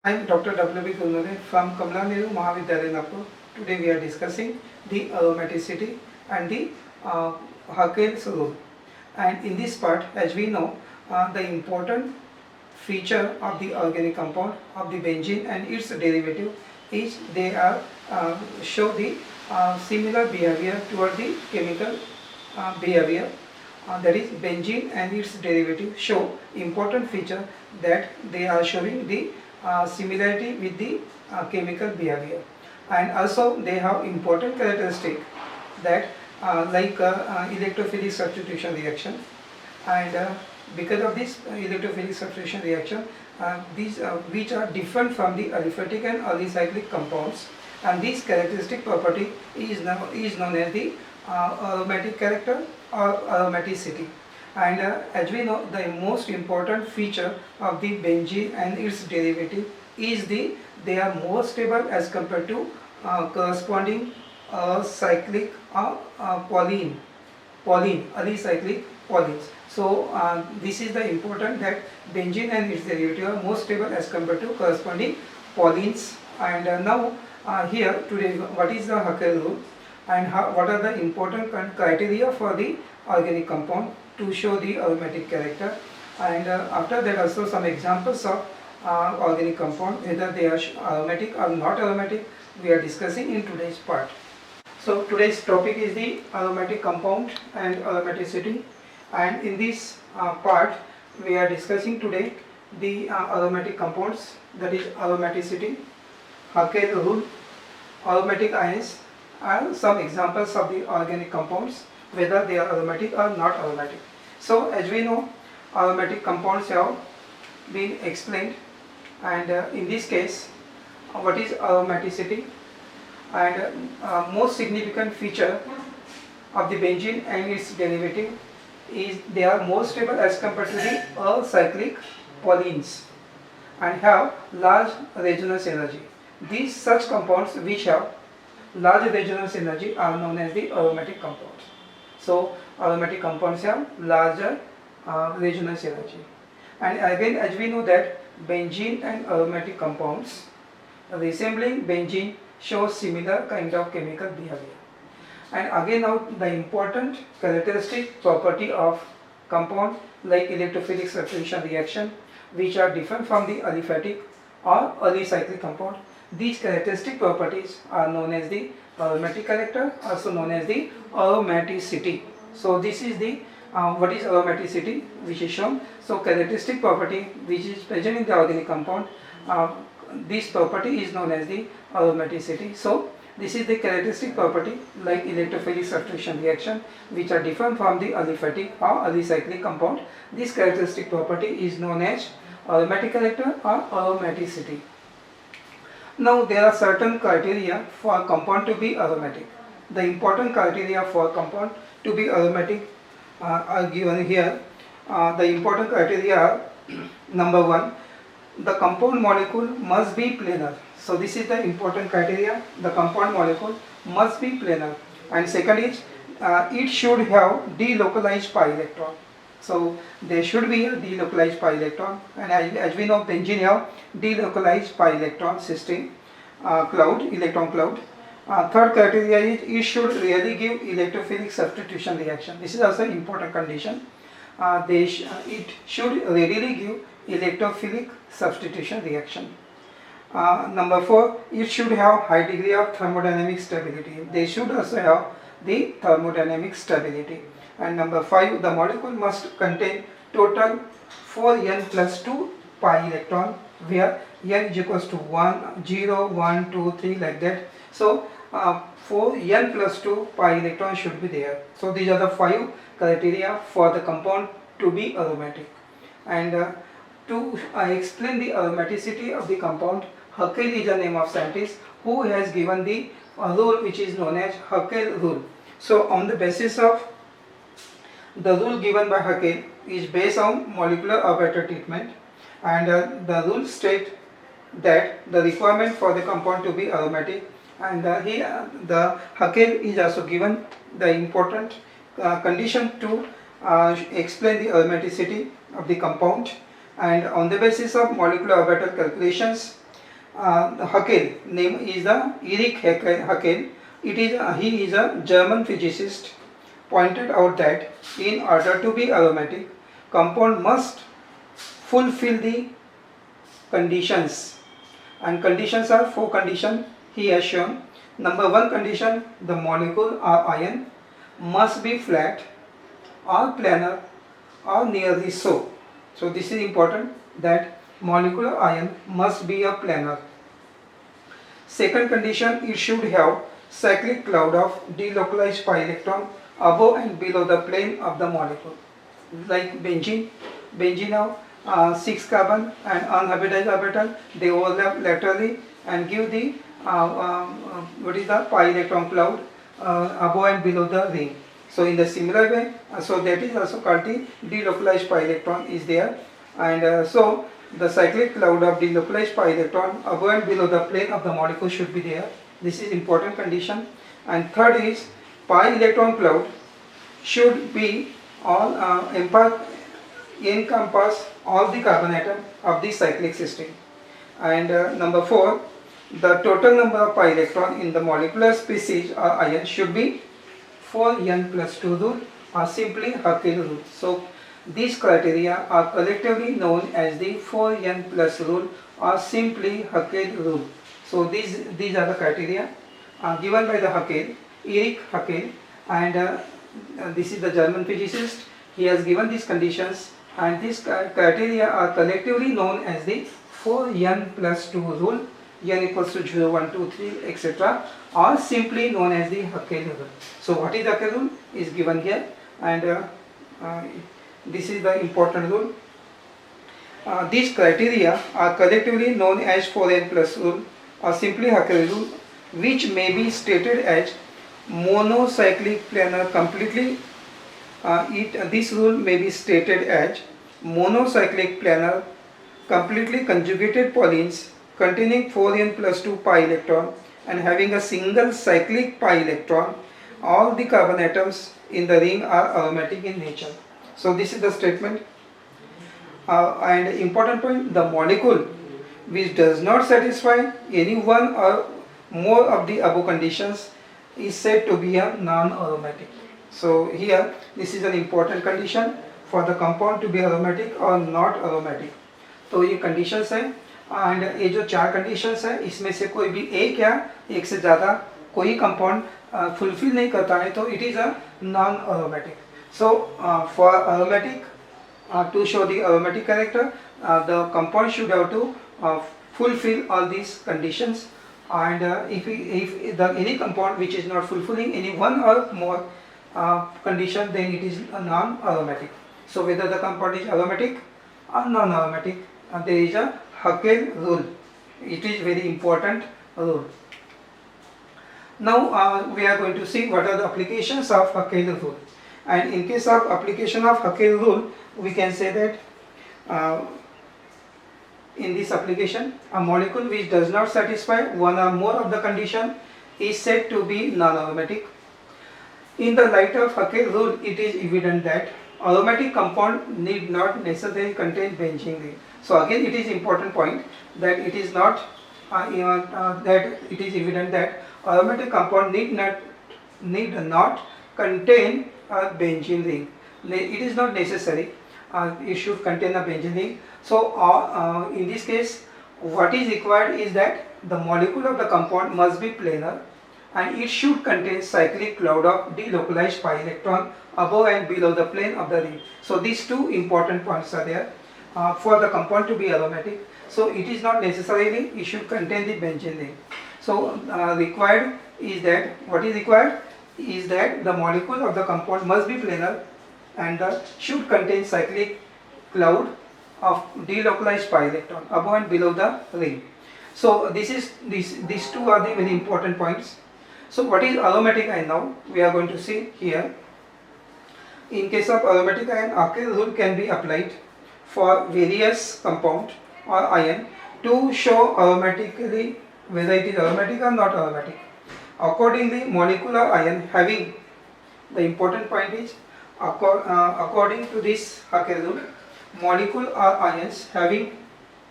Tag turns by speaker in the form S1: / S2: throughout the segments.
S1: I am Dr. W. B. Gulnare from Kamala Nehru Mahavidyalaya, Nagpur. Today we are discussing the aromaticity and the Hakel's rule. And in this part, as we know, the important feature of the organic compound of the benzene and its derivative is they are show the similar behavior toward the chemical behavior. That is benzene and its derivative show important feature that they are showing the similarity with the chemical behavior, and also they have important characteristic that electrophilic substitution reaction, and because of this electrophilic substitution reaction, these which are different from the aliphatic and alicyclic compounds, and this characteristic property is known as the aromatic character or aromaticity. And as we know, the most important feature of the benzene and its derivative is they are more stable as compared to corresponding cyclic alicyclic polyenes. So this is the important that benzene and its derivative are more stable as compared to corresponding polyenes. And now here today, what is the Hakel rule, and what are the important criteria for the organic compound to show the aromatic character, and after that also some examples of organic compound, whether they are aromatic or not aromatic, we are discussing in today's part. So today's topic is the aromatic compound and aromaticity, and in this part we are discussing today the aromatic compounds, that is aromaticity, Hakel rule, aromatic ions, and some examples of the organic compounds, whether they are aromatic or not aromatic. So as we know, aromatic compounds have been explained, and in this case what is aromaticity, and most significant feature of the benzene and its derivative is they are more stable as compared to the acyclic polyenes and have large resonance energy. These such compounds which have large resonance energy are known as the aromatic compounds. So aromatic compounds have larger resonance energy. And again, as we know that benzene and aromatic compounds resembling benzene show similar kind of chemical behavior. And again, now the important characteristic property of compound like electrophilic substitution reaction, which are different from the aliphatic or alicyclic compound. These characteristic properties are known as the aromatic character, also known as the aromaticity. So this is the what is aromaticity, which is shown. So characteristic property which is present in the organic compound, this property is known as the aromaticity. So this is the characteristic property like electrophilic substitution reaction, which are different from the aliphatic or alicyclic compound. This characteristic property is known as aromatic character or aromaticity. Now there are certain criteria for a compound to be aromatic. The important criteria for a compound to be aromatic are given here. The important criteria are number one, the compound molecule must be planar. So this is the important criteria. The compound molecule must be planar. And second is it should have delocalized pi electron. So there should be a delocalized pi electron, and as we know, benzene have delocalized pi electron system electron cloud. Third criteria is it should really give electrophilic substitution reaction. This is also important condition. It should readily give electrophilic substitution reaction. Number 4, it should have high degree of thermodynamic stability. They should also have the thermodynamic stability. And number 5, the molecule must contain total 4n plus 2 pi electron, where n is equals to 1, 0, 1, 2, 3 like that. So 4n plus 2 pi electron should be there. So these are the 5 criteria for the compound to be aromatic. And to explain the aromaticity of the compound, Hakel is the name of scientist who has given the rule which is known as Hakel rule. So on the basis of the rule given by Hakel is based on molecular orbital treatment, and the rule state that the requirement for the compound to be aromatic, and here the Hakel is also given the important condition to explain the aromaticity of the compound, and on the basis of molecular orbital calculations Haeckel, name is the Erich Haeckel. He is a German physicist. Pointed out that in order to be aromatic, compound must fulfill the conditions, and conditions are four conditions he has shown. Number one condition, the molecule or ion must be flat or planar or nearly so. So this is important, that molecular ion must be a planar. Second condition, it should have cyclic cloud of delocalized pi electron above and below the plane of the molecule. Like benzene have 6 carbon and unhybridized orbital, they overlap laterally and give the what is the pi electron cloud above and below the ring. So in the similar way, so that is also called the delocalized pi electron is there, and so the cyclic cloud of delocalized pi electron above and below the plane of the molecule should be there. This is important condition. And third is pi electron cloud should be all encompass all the carbon atom of the cyclic system. And number 4, the total number of pi electron in the molecular species or ion should be 4n plus 2 rule, or simply Haeckel rule. So these criteria are collectively known as the 4n plus rule, or simply Haeckel rule. So these are the criteria given by the Haeckel, Erich Haeckel, and this is the German physicist. He has given these conditions, and these criteria are collectively known as the 4n plus 2 rule, n equals to 0, 1, 2, 3, etc., or simply known as the Haeckel rule. So what is Haeckel rule is given here, and this is the important rule. These criteria are collectively known as 4n plus rule, or simply Haeckel rule, which may be stated as monocyclic planar completely. This rule may be stated as monocyclic planar completely conjugated polyenes containing 4n plus 2 pi electron and having a single cyclic pi electron. All the carbon atoms in the ring are aromatic in nature. So this is the statement. And important point, the molecule which does not satisfy any one or more of the above conditions is said to be a non-aromatic. So here this is an important condition for the compound to be aromatic or not aromatic. तो ये conditions हैं, and ये जो 4 conditions हैं इसमें से कोई भी एक या एक से ज़्यादा कोई compound fulfill नहीं करता है तो it is a non-aromatic. So for aromatic, to show the aromatic character, the compound should have to fulfill all these conditions, and if any compound which is not fulfilling any one or more condition, then it is a non-aromatic. So whether the compound is aromatic or non-aromatic, there is a Haeckel rule. It is very important rule. Now we are going to see what are the applications of Haeckel rule. And in case of application of Haeckel rule, we can say that in this application, a molecule which does not satisfy one or more of the condition is said to be non-aromatic. In the light of Haeckel rule, it is evident that aromatic compound need not necessarily contain benzene ring. So again, it is important point that it is not that it is evident that aromatic compound need not contain a benzene ring. It is not necessary. It should contain a benzene ring. So in this case, what is required is that the molecule of the compound must be planar, and it should contain cyclic cloud of delocalized pi electron above and below the plane of the ring. So these two important points are there for the compound to be aromatic. So it is not necessarily it should contain the benzene ring. So required is that, what is required is that the molecule of the compound must be planar and should contain cyclic cloud of delocalized pi electron above and below the ring. So these two are the very important points. So what is aromatic ion now? We are going to see here. In case of aromatic ion, Haeckel rule can be applied for various compound or ion to show aromatically whether it is aromatic or not aromatic. Accordingly, molecular ion having, the important point is according to this Haeckel rule, molecule or ions having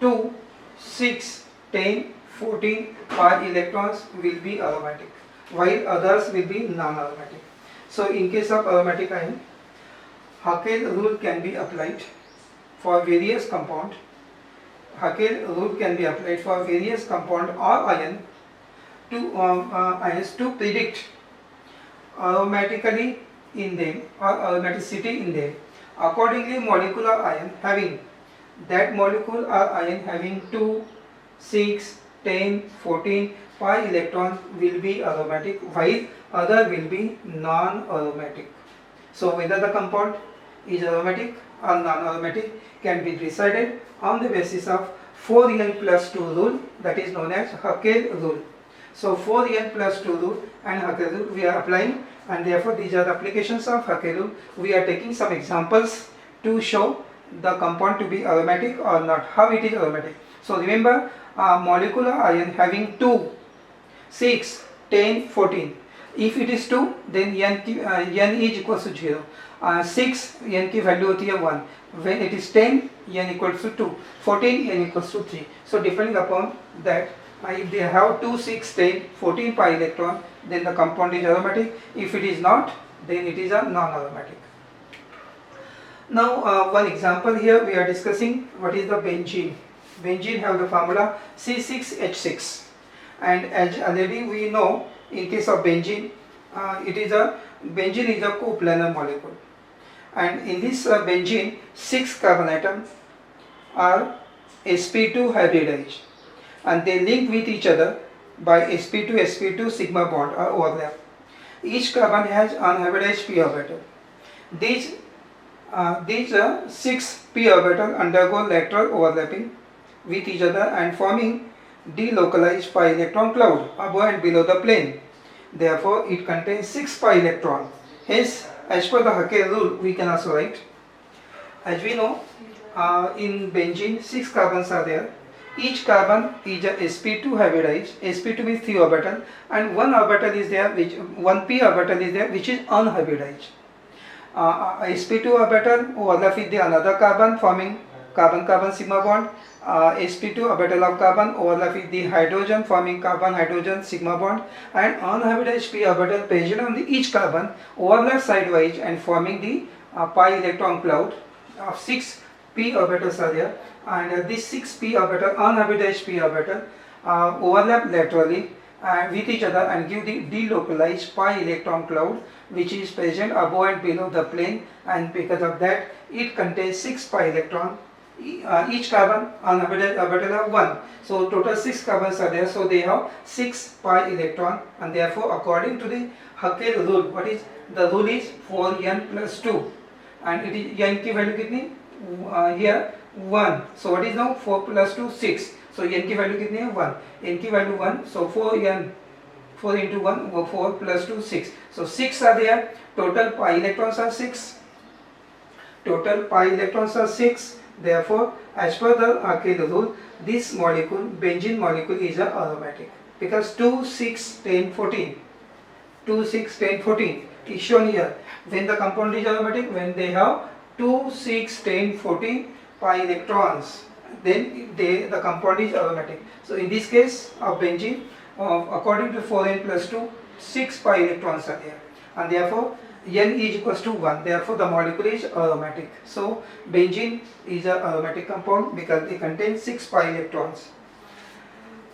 S1: 2, 6, 10, 14 pi electrons will be aromatic, while others will be non-aromatic. So in case of aromatic ion, Hakel rule can be applied for various compound. Hakel rule can be applied for various compound or ion to predict aromatically in them or aromaticity in them. Accordingly, molecular ion having that molecule or ion having 2, 6, 10, 14 pi electrons will be aromatic, while other will be non-aromatic. So whether the compound is aromatic or non-aromatic can be decided on the basis of 4n plus 2 rule, that is known as Hakel rule. So 4n plus 2 rule and Hakel rule we are applying, and therefore these are the applications of Hakel rule. We are taking some examples to show the compound to be aromatic or not, how it is aromatic. So remember, molecular ion having 2, 6, 10, 14. If it is 2, then n is equals to 0. 6 n की value होती है 1. When it is 10, n equals to 2. 14 n equals to 3. So depending upon that, if they have 2, 6, 10, 14 pi electron, then the compound is aromatic. If it is not, then it is a non-aromatic. Now one example here we are discussing what is the benzene. Benzene have the formula C6H6, and as already we know, in case of benzene, benzene is a coplanar molecule, and in this benzene 6 carbon atoms are sp2 hybridized, and they link with each other by sp2 sigma bond or overlap. Each carbon has unhybridized p orbital. These 6 p orbital undergo lateral overlapping with each other and forming delocalized pi electron cloud above and below the plane. Therefore, it contains 6 pi electron. Hence, as per the Hakel rule, we can also write. As we know, in benzene 6 carbons are there. Each carbon is a sp2 hybridized. sp2 means 3 orbital, and one orbital is there, one p orbital is there, which is unhybridized. sp2 orbital overlap with the another carbon, forming carbon-carbon sigma bond. sp2 orbital of carbon overlap with the hydrogen, forming carbon-hydrogen sigma bond, and unhybridized p orbital present on each carbon overlap sidewise and forming the pi electron cloud of 6 p orbitals are there, and this 6 p orbital, unhybridized p orbital, overlap laterally with each other and give the delocalized pi electron cloud which is present above and below the plane, and because of that it contains 6 pi electron. Each carbon unhybridized orbital of 1. So total 6 carbons are there, so they have 6 pi electron, and therefore according to the Hakel rule, what is the rule is 4n plus 2, and it is n की value कितनी here 1. So what is now 4 plus 2 6. So n की value कितनी है 1. n की value 1. So 4 into 1 4 plus 2 6. So 6 are there. Total pi electrons are 6. Total pi electrons are 6. Therefore, as per the Hakel rule, this molecule, benzene molecule, is a aromatic because 2, 6, 10, 14. 2, 6, 10, 14 is shown here. When the compound is aromatic, when they have 2, 6, 10, 14 pi electrons, then the compound is aromatic. So in this case of benzene, according to 4n plus 2, 6 pi electrons are there, and therefore n is equals to 1. Therefore the molecule is aromatic. So benzene is an aromatic compound because it contains 6 pi electrons.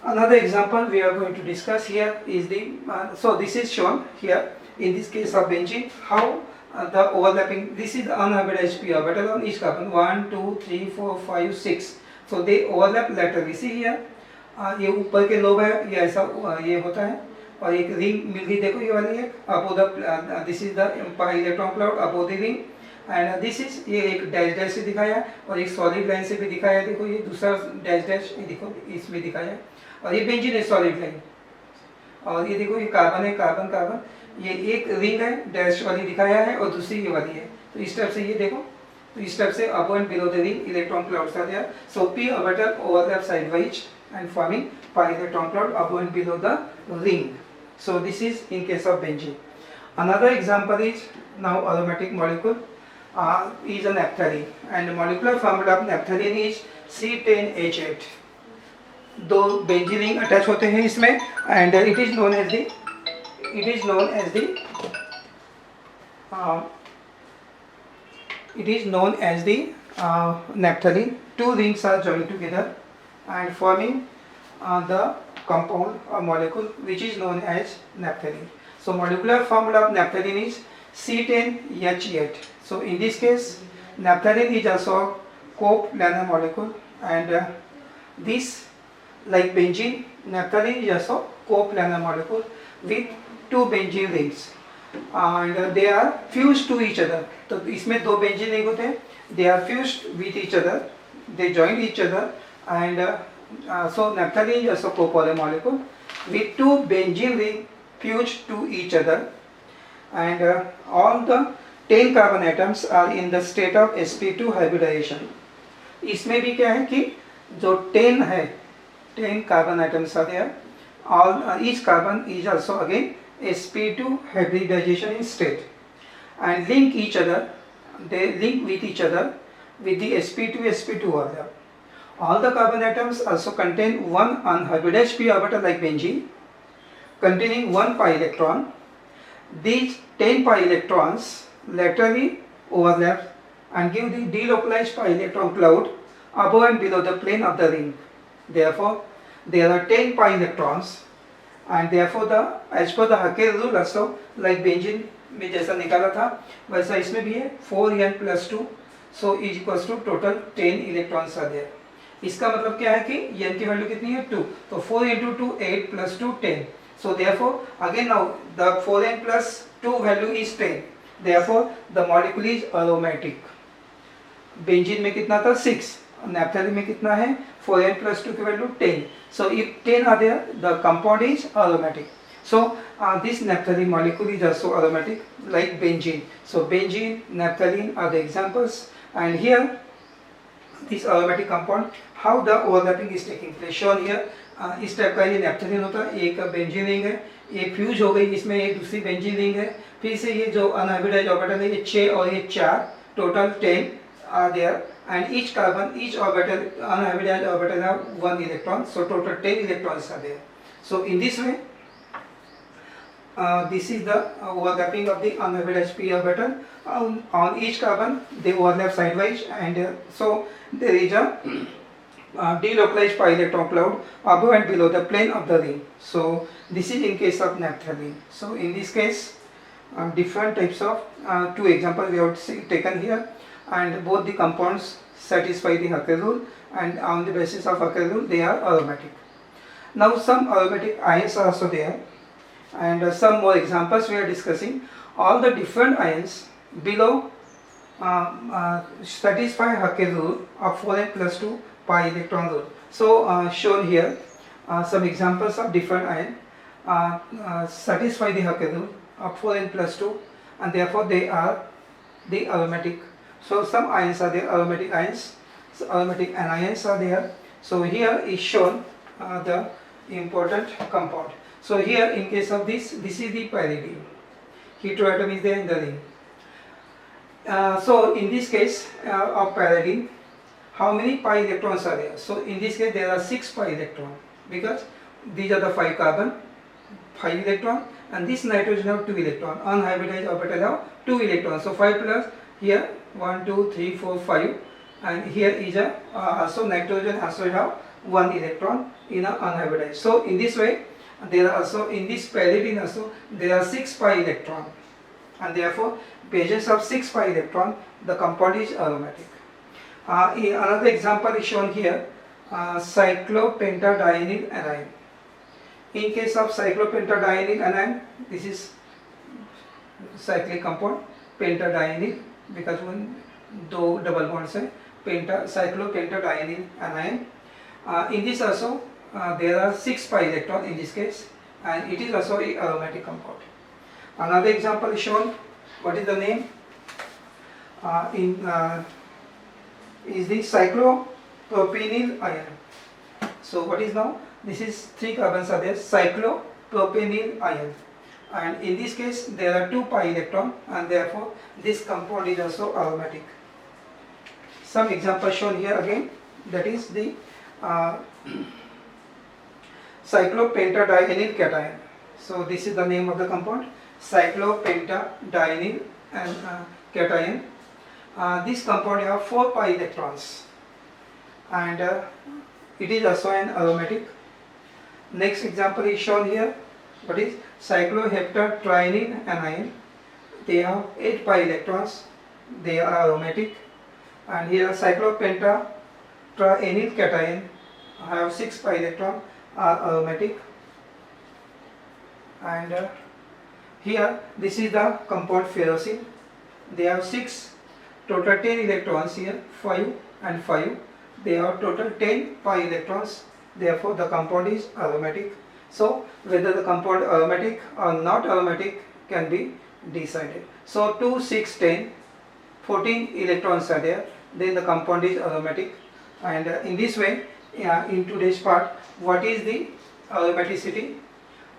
S1: Another example we are going to discuss here is the so this is shown here in this case of benzene how the overlapping, this is the unhybridized p orbital on each carbon, 1 2 3 4 5 6. So they overlap laterally. See here, ये ऊपर के lobe है, ये ऐसा ये होता है, और एक रिंग मिल गई, देखो ये वाली है above the, this is the pi electron cloud above the ring, and this is, ये एक डैश डैश से दिखाया है और एक सॉलिड लाइन से भी दिखाया है. देखो ये दूसरा डैश डैश, ये देखो इसमें दिखाया है, और ये बेंजीन है सॉलिड लाइन, और ये देखो ये कार्बन है, कार्बन कार्बन, ये एक रिंग है डैश वाली दिखाया है और दूसरी ये वाली है. तो इस टाइप से ये देखो, तो इस टाइप से above and below the ring electron clouds are there. So P orbital overlap sideways and forming pi electron cloud above and below the ring. So this is in case of benzene. Another example is now aromatic molecule is a naphthalene, and the molecular formula of naphthalene is C10H8. दो benzene ring attach होते हैं इसमें, and it is known as the uh, it is known as the naphthalene. Two rings are joined together and forming the compound or molecule which is known as naphthalene. So molecular formula of naphthalene is C10H8. So in this case, naphthalene is also a coplanar molecule, and this, like benzene, naphthalene is also coplanar molecule with two benzene rings, and they are fused to each other. तो इसमें दो benzene ring होते हैं, they are fused with each other, they join each other, and so naphthalene is also copolar molecule with two benzene ring fused to each other, and all the 10 carbon atoms are in the state of sp2 hybridization. इसमें भी क्या है कि जो 10 है, 10 carbon atoms are there, all each carbon is also again sp2 hybridization in state, and link each other, they link with each other with the sp2 order. All the carbon atoms also contain one unhybridized p orbital like benzene containing one pi electron. These 10 pi electrons laterally overlap and give the delocalized pi electron cloud above and below the plane of the ring. Therefore there are 10 pi electrons, and therefore the as per the Hakel rule also, like benzene में जैसा निकाला था वैसा इसमें भी है 4n plus 2, so is equals to total 10 electrons are there. इसका मतलब क्या है कि n की वैल्यू कितनी है 2, तो 4 into 2 8 plus 2 10. So therefore again now the 4n plus 2 value is 10. Therefore the molecule is aromatic. Benzene में कितना था 6, नैप्थेलिन में कितना है 4n plus 2 की value 10. So if 10 are there, the compound is aromatic. So this naphthalene molecule is also aromatic like benzene. So benzene, naphthalene are the examples, and here this aromatic compound, how the overlapping is taking place shown here. इस type का ये नैप्थेलिन होता है, एक benzene ring है, ये fuse हो गई, इसमें एक दूसरी बेंजीन रिंग है, फिर से ये जो अनहाइब्रिडाइज्ड ऑर्बिटल है ये 6 और ये 4, total 10 are there, and each carbon, each orbital, unhybridized orbital have 1 electron, so total 10 electrons are there. So in this way this is the overlapping of the unhybridized p orbital. On each carbon they overlap sidewise, and so there is a delocalized pi electron cloud above and below the plane of the ring. So this is in case of naphthalene. So in this case different types of two examples we have taken here, and both the compounds satisfy the Hakel rule, and on the basis of Hakel rule they are aromatic. Now some aromatic ions are also there, and some more examples we are discussing. All the different ions below satisfy Hakel rule of 4n plus 2 pi electron rule. So shown here some examples of different ion satisfy the Hakel rule of 4n plus 2, and therefore they are the aromatic. So some ions are there, aromatic ions, so aromatic anions are there. So here is shown the important compound. So here in case of this is the pyridine, heteroatom is there in the ring. So in this case of pyridine, how many pi electrons are there? So in this case there are 6 pi electrons, because these are the 5 carbon, 5 electron, and this nitrogen have 2 electron, unhybridized orbital have 2 electrons. So 5 plus here 1 2 3 4 5, and here is a also nitrogen also have 1 electron in a unhybridized. So in this way there are also in this pyridine also there are 6 pi electron, and therefore presence of 6 pi electron the compound is aromatic. Another example is shown here, cyclopentadienyl anion. In case of cyclopentadienyl anion, this is cyclic compound, pentadienyl, because one दो double bonds है, cyclopentadienyl anion. In this also there are 6 pi electron in this case, and it is also a aromatic compound. Another example is shown. What is the name? Is the cyclopropenyl ion. So what is now? This is 3 carbons are there, cyclopropenyl ion, and in this case there are 2 pi electron, and therefore this compound is also aromatic. Some examples shown here again, that is the cyclopentadienyl cation. So this is the name of the compound, cyclopentadienyl and cation. This compound have 4 pi electrons, and it is also an aromatic. Next example is shown here. What is cycloheptatriene anion? They have 8 pi electrons. They are aromatic. And here cyclopentatrienyl cation have 6 pi electron, are aromatic. And here this is the compound ferrocene. They have 6, total 10 electrons here, 5 and 5. They have total 10 pi electrons. Therefore the compound is aromatic. So whether the compound aromatic or not aromatic can be decided. So 2, 6, 10, 14 electrons are there, then the compound is aromatic. And in this way, in today's part, what is the aromaticity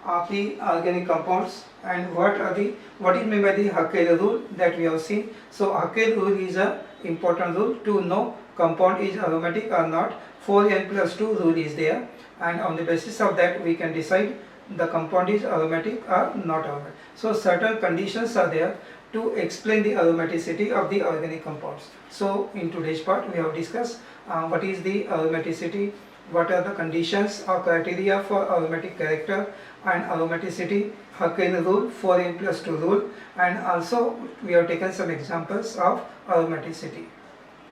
S1: of the organic compounds, and what is meant by the Haeckel rule that we have seen. So Haeckel rule is a important rule to know compound is aromatic or not. 4n+2 rule is there, and on the basis of that we can decide the compound is aromatic or not aromatic. So certain conditions are there to explain the aromaticity of the organic compounds. So in today's part we have discussed what is the aromaticity, what are the conditions or criteria for aromatic character and aromaticity, Haeckel rule, 4n+2 rule, and also we have taken some examples of aromaticity.